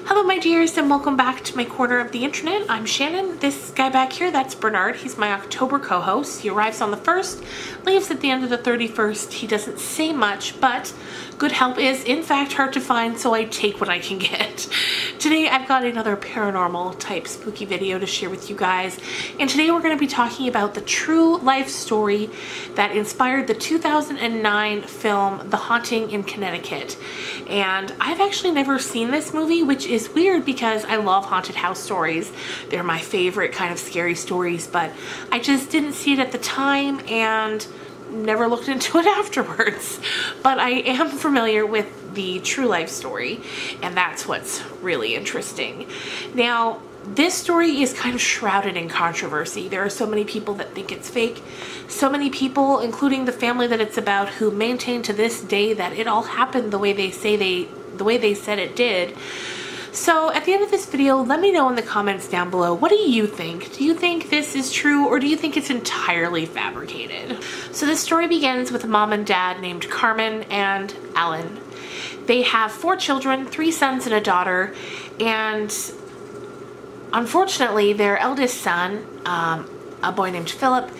Hello my dears, and welcome back to my corner of the internet. I'm Shannon. This guy back here, that's Bernard. He's my October co-host. He arrives on the 1st, leaves at the end of the 31st. He doesn't say much, but good help is in fact hard to find, so I take what I can get. Today I've got another paranormal type spooky video to share with you guys, and today we're going to be talking about the true life story that inspired the 2009 film The Haunting in Connecticut. And I've actually never seen this movie, which is weird because I love haunted house stories. They're my favorite kind of scary stories, but I just didn't see it at the time and never looked into it afterwards. But I am familiar with the true life story, and that's what's really interesting. Now, this story is kind of shrouded in controversy. There are so many people that think it's fake. So many people, including the family that it's about, who maintain to this day that it all happened the way they said it did. So at the end of this video, let me know in the comments down below, what do you think? Do you think this is true, or do you think it's entirely fabricated? So this story begins with a mom and dad named Carmen and Alan. They have 4 children, 3 sons and a daughter, and unfortunately their eldest son, a boy named Philip,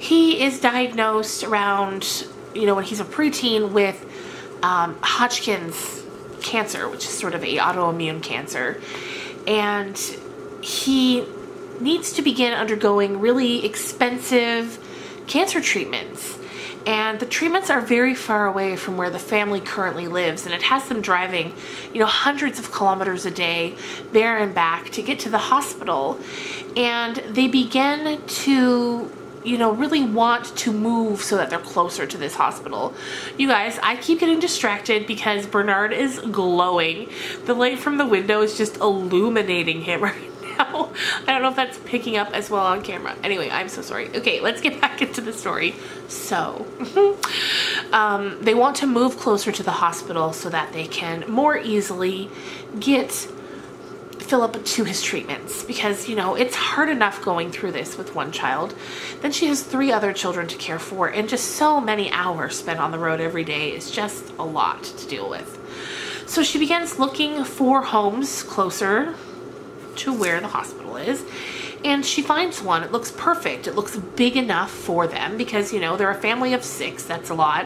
he is diagnosed around, when he's a preteen with Hodgkin's cancer, which is sort of a autoimmune cancer, and he needs to begin undergoing really expensive cancer treatments, and the treatments are very far away from where the family currently lives, and it has them driving hundreds of kilometers a day there and back to get to the hospital. And they begin to really want to move so that they're closer to this hospital. You guys, I keep getting distracted because Bernard is glowing. The light from the window is just illuminating him right now. I don't know if that's picking up as well on camera. Anyway, I'm so sorry. Okay, let's get back into the story. So, they want to move closer to the hospital so that they can more easily get Philip to his treatments, because it's hard enough going through this with one child. Then she has 3 other children to care for, and just so many hours spent on the road every day is just a lot to deal with. So she begins looking for homes closer to where the hospital is, and she finds one. It looks perfect. It looks big enough for them because they're a family of 6. That's a lot.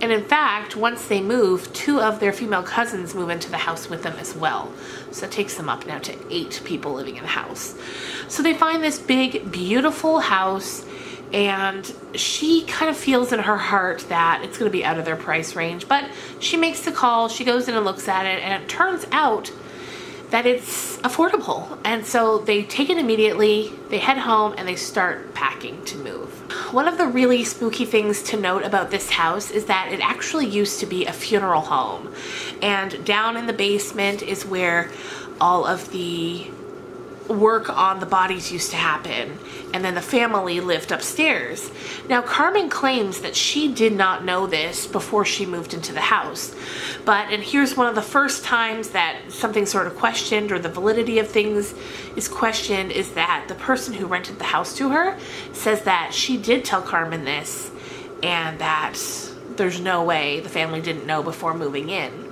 And in fact, once they move, 2 of their female cousins move into the house with them as well. So it takes them up now to 8 people living in the house. So they find this big, beautiful house, and she kind of feels in her heart that it's going to be out of their price range. But she makes the call, she goes in and looks at it, and it turns out that it's affordable. And so they take it immediately, they head home, and they start packing to move. One of the really spooky things to note about this house is that it actually used to be a funeral home, and down in the basement is where all of the work on the bodies used to happen, and then the family lived upstairs. Now, Carmen claims that she did not know this before she moved into the house, and here's one of the first times that something sort of questioned, or the validity of things is questioned, is that the person who rented the house to her says that she did tell Carmen this, and that there's no way the family didn't know before moving in.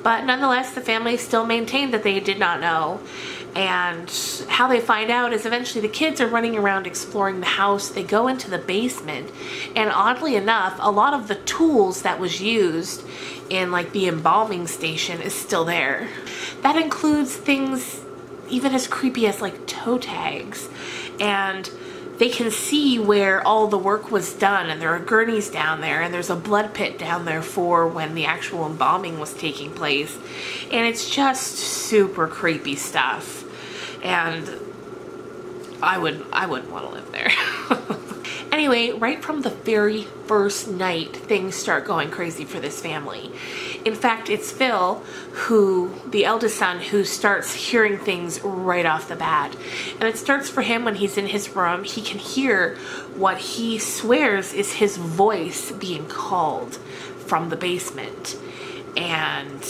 But nonetheless, the family still maintained that they did not know. And how they find out is eventually the kids are running around exploring the house. They go into the basement, and oddly enough, a lot of the tools that was used in the embalming station is still there. That includes things even as creepy as toe tags, and they can see where all the work was done, and there are gurneys down there, and there's a blood pit down there for when the actual embalming was taking place. And it's just super creepy stuff. And I wouldn't want to live there. Anyway, right from the very first night, things start going crazy for this family. In fact, it's Phil, the eldest son, who starts hearing things right off the bat. And it starts for him when he's in his room. He can hear what he swears is his voice being called from the basement. And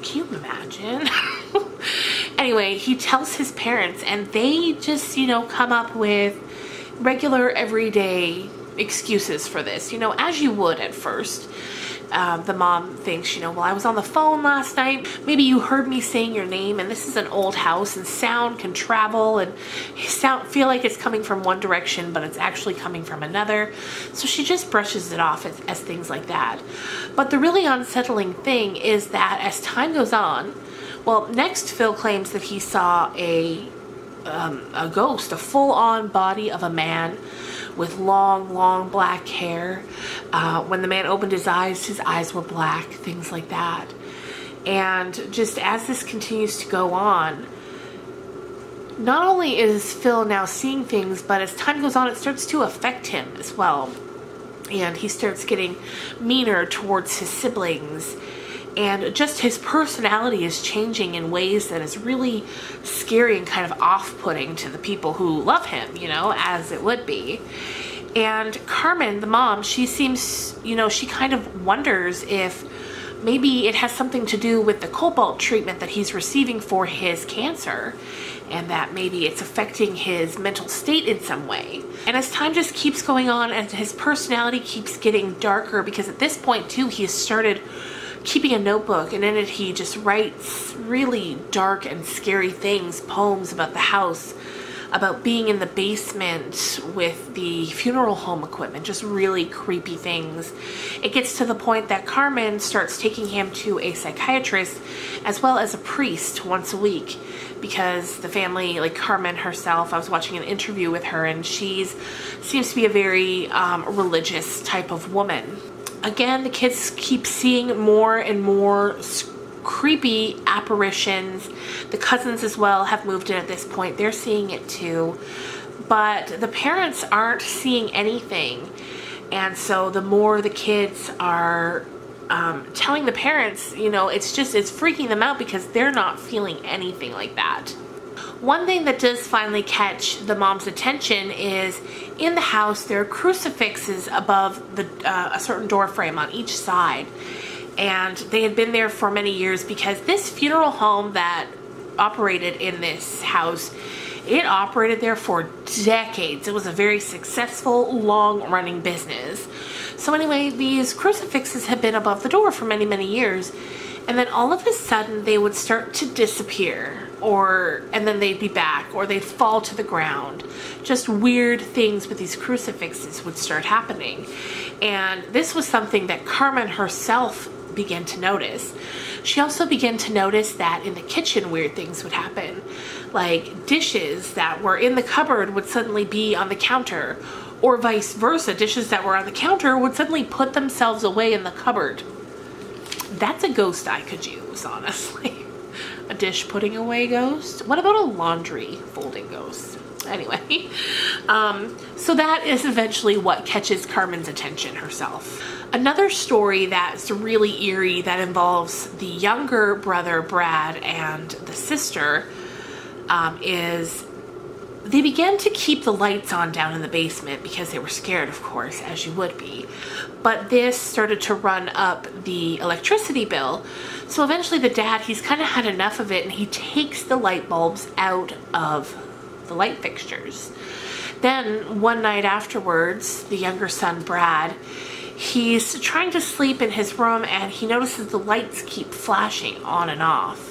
can you imagine? Anyway, he tells his parents, and they just, come up with regular, everyday excuses for this, you know, as you would at first. The mom thinks, you know, well, I was on the phone last night. Maybe you heard me saying your name, and this is an old house, and sound can travel, and feel like it's coming from one direction, but it's actually coming from another. So she just brushes it off as things like that. But the really unsettling thing is that as time goes on, well, next Phil claims that he saw a ghost, a full-on body of a man with long black hair. When the man opened his eyes were black, things like that. And just as this continues to go on, not only is Phil now seeing things, but as time goes on, it starts to affect him as well. And he starts getting meaner towards his siblings. And just his personality is changing in ways that is really scary and kind of off-putting to the people who love him, you know, as it would be. And Carmen, the mom, she seems, you know, she kind of wonders if maybe it has something to do with the cobalt treatment that he's receiving for his cancer, and that maybe it's affecting his mental state in some way. And as time just keeps going on and his personality keeps getting darker, because at this point too, he has started keeping a notebook, and in it he just writes really dark and scary things, poems about the house, about being in the basement with the funeral home equipment, just really creepy things. It gets to the point that Carmen starts taking him to a psychiatrist as well as a priest once a week, because the family, like Carmen herself, I was watching an interview with her, and she seems to be a very religious type of woman. Again, the kids keep seeing more and more creepy apparitions. The cousins as well have moved in at this point. They're seeing it too. But the parents aren't seeing anything. And so the more the kids are telling the parents, you know, it's freaking them out because they're not feeling anything like that. One thing that does finally catch the mom's attention is in the house there are crucifixes above a certain door frame on each side, and they had been there for many years because this funeral home that operated in this house, it operated there for decades. It was a very successful, long-running business. So anyway, these crucifixes had been above the door for many years, and then all of a sudden they would start to disappear, and then they'd be back, or they'd fall to the ground. Just weird things with these crucifixes would start happening. And this was something that Carmen herself began to notice. She also began to notice that in the kitchen weird things would happen. Like dishes that were in the cupboard would suddenly be on the counter, or vice versa. Dishes that were on the counter would suddenly put themselves away in the cupboard. That's a ghost I could use, honestly. A dish putting away ghost? What about a laundry folding ghost? Anyway, so that is eventually what catches Carmen's attention herself. Another story that's really eerie that involves the younger brother, Brad, and the sister is they began to keep the lights on down in the basement because they were scared, of course, as you would be. But this started to run up the electricity bill. So eventually the dad, he's kind of had enough of it, and he takes the light bulbs out of the light fixtures. Then one night afterwards, the younger son, Brad, he's trying to sleep in his room, and he notices the lights keep flashing on and off.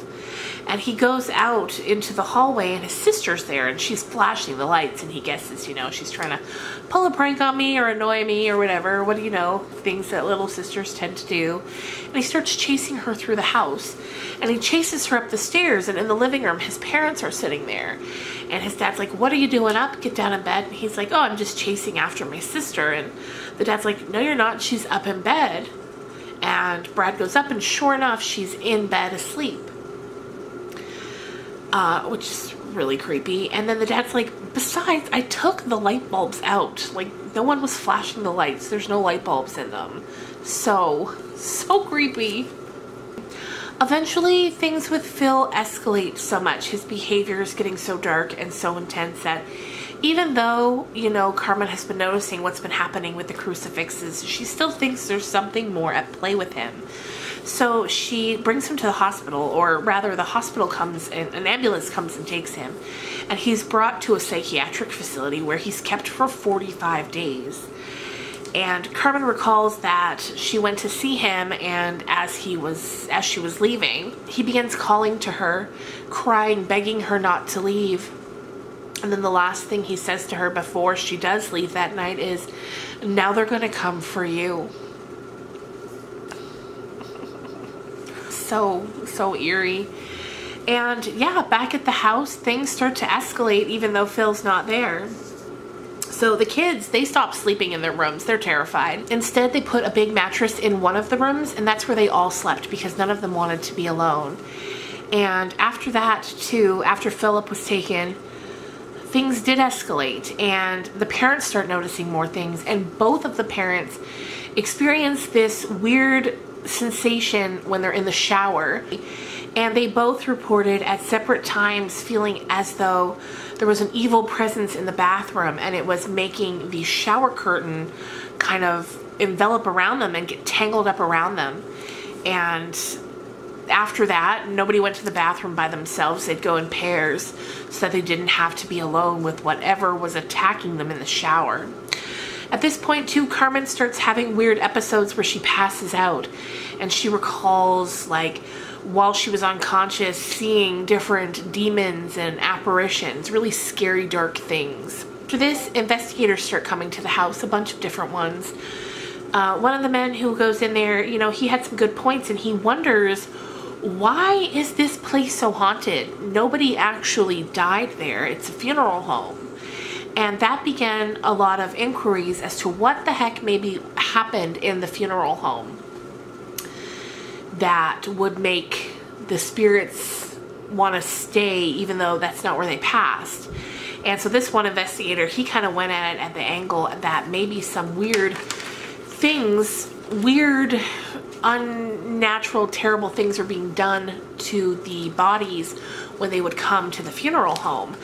And he goes out into the hallway, and his sister's there, and she's flashing the lights, and he guesses, you know, she's trying to pull a prank on me or annoy me or whatever. What do you know? Things that little sisters tend to do. And he starts chasing her through the house, and he chases her up the stairs, and in the living room, his parents are sitting there. And his dad's like, "What are you doing up? Get down in bed." And he's like, "Oh, I'm just chasing after my sister." And the dad's like, "No, you're not. She's up in bed." And Brad goes up, and sure enough, she's in bed asleep. Which is really creepy. And then the dad's like, "Besides, I took the light bulbs out. Like, no one was flashing the lights. There's no light bulbs in them." So creepy. Eventually, things with Phil escalate so much. His behavior is getting so dark and so intense that even though, you know, Carmen has been noticing what's been happening with the crucifixes, she still thinks there's something more at play with him. So she brings him to the hospital, or rather the hospital comes and an ambulance comes and takes him, and he's brought to a psychiatric facility where he's kept for 45 days. And Carmen recalls that she went to see him, and as she was leaving, he begins calling to her, crying, begging her not to leave. And then the last thing he says to her before she does leave that night is, "Now they're gonna come for you." So eerie. And yeah, back at the house, things start to escalate even though Phil's not there. So the kids, they stop sleeping in their rooms. They're terrified. Instead, they put a big mattress in one of the rooms, and that's where they all slept because none of them wanted to be alone. And after that, too, after Philip was taken, things did escalate, and the parents start noticing more things, and both of the parents experience this weird sensation when they're in the shower. And they both reported at separate times feeling as though there was an evil presence in the bathroom, and it was making the shower curtain kind of envelop around them and get tangled up around them. And after that, nobody went to the bathroom by themselves. They'd go in pairs so that they didn't have to be alone with whatever was attacking them in the shower. At this point, too, Carmen starts having weird episodes where she passes out, and she recalls, like, while she was unconscious, seeing different demons and apparitions, really scary, dark things. After this, investigators start coming to the house, a bunch of different ones. One of the men who goes in there, you know, he had some good points, and he wonders, why is this place so haunted? Nobody actually died there. It's a funeral home. And that began a lot of inquiries as to what the heck maybe happened in the funeral home that would make the spirits want to stay even though that's not where they passed. And so this one investigator, he kind of went at it at the angle that maybe some weird things, weird, unnatural, terrible things are being done to the bodies when they would come to the funeral home.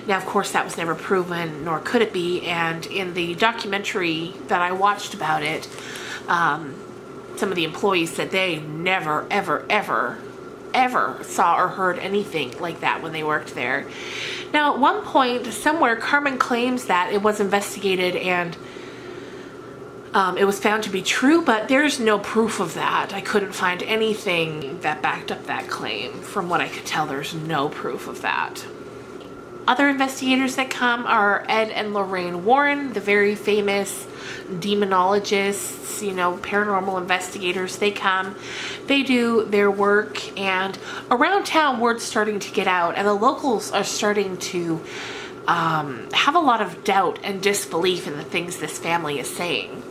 Now, of course, that was never proven, nor could it be, and in the documentary that I watched about it, some of the employees said they never, ever, ever, ever saw or heard anything like that when they worked there. Now, at one point, somewhere, Carmen claims that it was investigated and it was found to be true, but there's no proof of that. I couldn't find anything that backed up that claim. From what I could tell, there's no proof of that. Other investigators that come are Ed and Lorraine Warren, the very famous demonologists, you know, paranormal investigators. They come, they do their work, and around town word's starting to get out, and the locals are starting to have a lot of doubt and disbelief in the things this family is saying.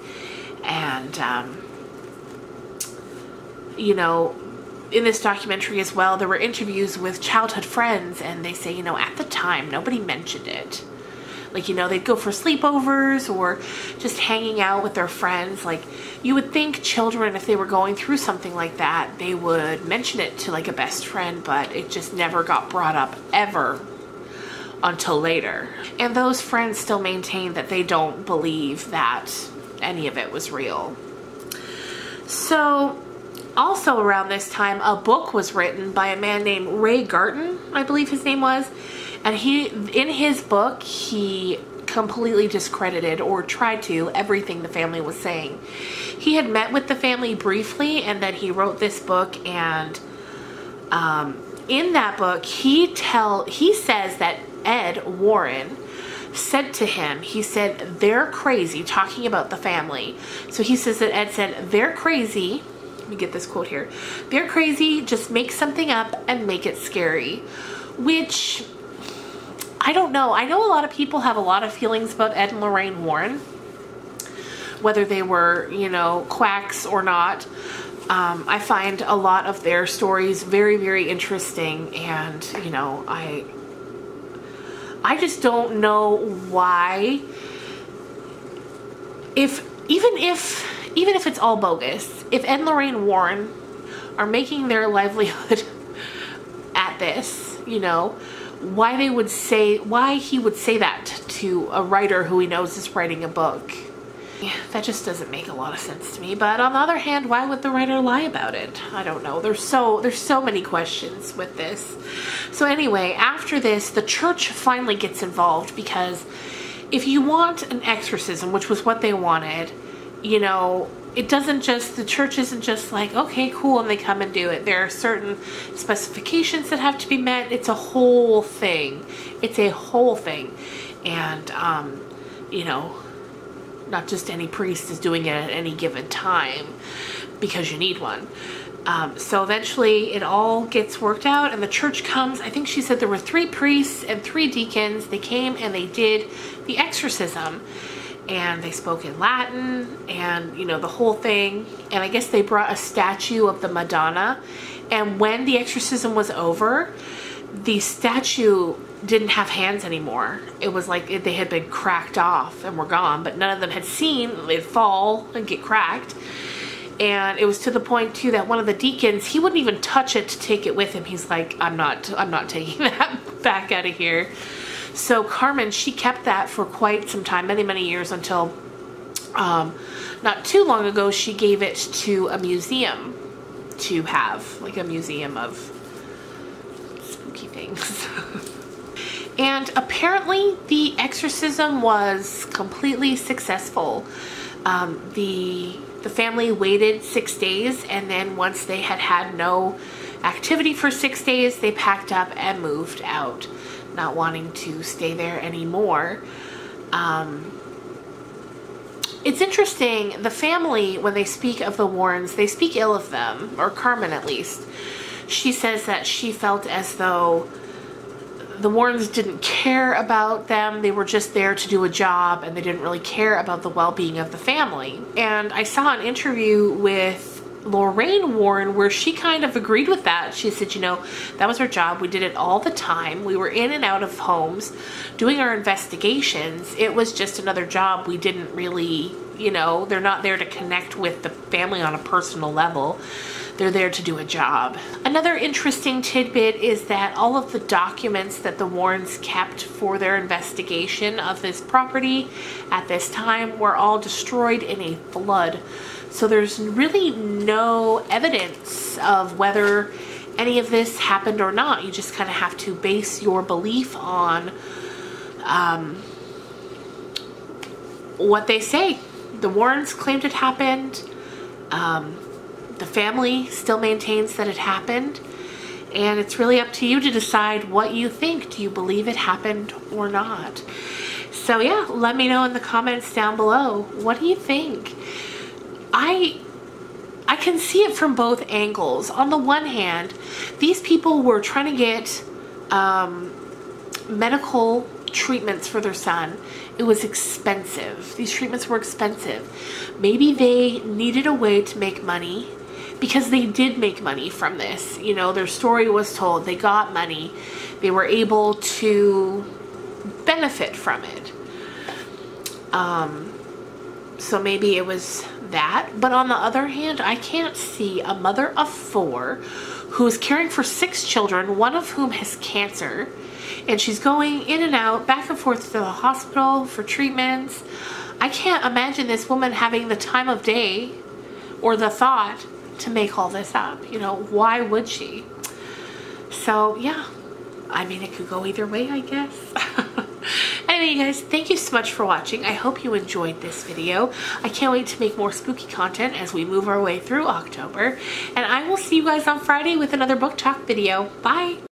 And, you know, in this documentary as well, there were interviews with childhood friends, and they say, you know, at the time, nobody mentioned it. Like, you know, they'd go for sleepovers or just hanging out with their friends. Like, you would think children, if they were going through something like that, they would mention it to, like, a best friend, but it just never got brought up ever until later. And those friends still maintain that they don't believe that any of it was real. So, also around this time, a book was written by a man named Ray Garten, I believe his name was, and in his book, he completely discredited, or tried to, everything the family was saying. He had met with the family briefly, and then he wrote this book, and in that book, he says that Ed Warren said to him, he said, they're crazy, talking about the family. So he says that Ed said, they're crazy. Let me get this quote here. They're crazy, just make something up and make it scary. Which, I don't know. I know a lot of people have a lot of feelings about Ed and Lorraine Warren, whether they were, you know, quacks or not. I find a lot of their stories very, very interesting, and, you know, I just don't know why, even if it's all bogus, if Ed and Lorraine Warren are making their livelihood at this, you know, why he would say that to a writer who he knows is writing a book. Yeah, that just doesn't make a lot of sense to me. But on the other hand, why would the writer lie about it? I don't know. There's so many questions with this. So anyway, after this, the church finally gets involved, because if you want an exorcism, which was what they wanted, you know, it doesn't just, the church isn't just like, okay, cool, and they come and do it. There are certain specifications that have to be met. It's a whole thing. It's a whole thing. And, you know, not just any priest is doing it at any given time because you need one. So eventually it all gets worked out, and the church comes. I think she said there were 3 priests and 3 deacons. They came and they did the exorcism, and they spoke in Latin, and, you know, the whole thing. And I guess they brought a statue of the Madonna, and when the exorcism was over, the statue didn't have hands anymore. It was like they had been cracked off and were gone, but none of them had seen it fall and get cracked. And it was to the point too that one of the deacons, he wouldn't even touch it to take it with him. He's like, I'm not taking that back out of here. So Carmen, she kept that for quite some time, many, many years, until not too long ago, she gave it to a museum to have, like a museum of spooky things. And apparently the exorcism was completely successful. The family waited 6 days, and then once they had had no activity for 6 days, they packed up and moved out, not wanting to stay there anymore. It's interesting, the family, when they speak of the Warrens, they speak ill of them, or Carmen at least. She says that she felt as though the Warrens didn't care about them. They were just there to do a job, and they didn't really care about the well-being of the family. And I saw an interview with Lorraine Warren where she kind of agreed with that. She said, you know, that was our job. We did it all the time. We were in and out of homes doing our investigations. It was just another job. We didn't really, you know, they're not there to connect with the family on a personal level. They're there to do a job. Another interesting tidbit is that all of the documents that the Warrens kept for their investigation of this property at this time were all destroyed in a flood. So there's really no evidence of whether any of this happened or not. You just kind of have to base your belief on what they say. The Warrens claimed it happened. The family still maintains that it happened, and it's really up to you to decide what you think. Do you believe it happened or not? So yeah, let me know in the comments down below. What do you think? I can see it from both angles. On the one hand, these people were trying to get medical treatments for their son. It was expensive. These treatments were expensive. Maybe they needed a way to make money, because they did make money from this. You know, their story was told. They got money. They were able to benefit from it. So maybe it was that. But on the other hand, I can't see a mother of 4 who is caring for 6 children, one of whom has cancer, and she's going in and out, back and forth to the hospital for treatments. I can't imagine this woman having the time of day or the thought to make all this up. You know, why would she? So yeah, I mean, it could go either way, I guess. Anyway, you guys, thank you so much for watching. I hope you enjoyed this video. I can't wait to make more spooky content as we move our way through October. And I will see you guys on Friday with another book talk video. Bye!